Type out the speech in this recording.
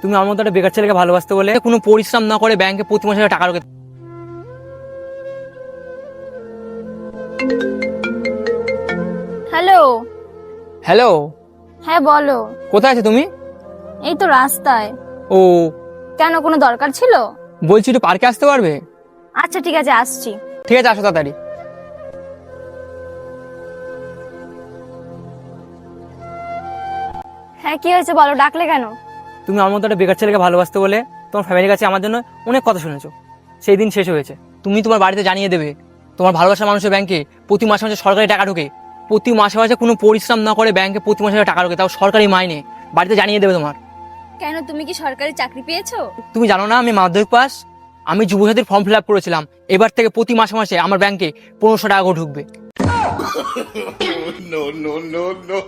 তুমি আমার মতো একটা বেকার ছেলেকে ভালোবাসতে বলে কোনো পরিশ্রম না করে ব্যাংকে প্রতি মাসে টাকা ঢোকে। হ্যালো। হ্যালো, হ্যাঁ বলো। কোথায় আছো তুমি? এই তো রাস্তায়। ও, কেন, কোনো দরকার ছিল? বলছি একটু পার্কে আসতে পারবে? আচ্ছা ঠিক আছে, আসছি। ঠিক আছে, আসো তাড়াতাড়ি। হ্যাঁ কি হয়েছে বলো, ডাকলে কেন? তুমি আমার মতো একটা বেকার ছেলেকে ভালোবাসতে বলে তোমার ফ্যামিলির কাছে আমার জন্য অনেক কথা শুনেছো। সেই দিন শেষ হয়েছে। তুমি তোমার বাড়িতে জানিয়ে দেবে তোমার ভালোবাসার মানুষের ব্যাংকে প্রতি মাসে মাসে সরকারি টাকা ঢোকে। প্রতি মাসে মাসে কোনো পরিশ্রম না করে ব্যাংকে প্রতি মাসে টাকা ঢোকে, তাও সরকারি মাইনে। বাড়িতে জানিয়ে দেবে তোমার। কেন, তুমি কি সরকারি চাকরি পেয়েছো? তুমি জানো না আমি মাধ্যমিক পাস? আমি যুবসাথীর ফর্ম ফিল আপ করেছিলাম। এবার থেকে প্রতি মাসে মাসে আমার ব্যাংকে 1500 টাকা করে ঢুকবে। No, no, no, no.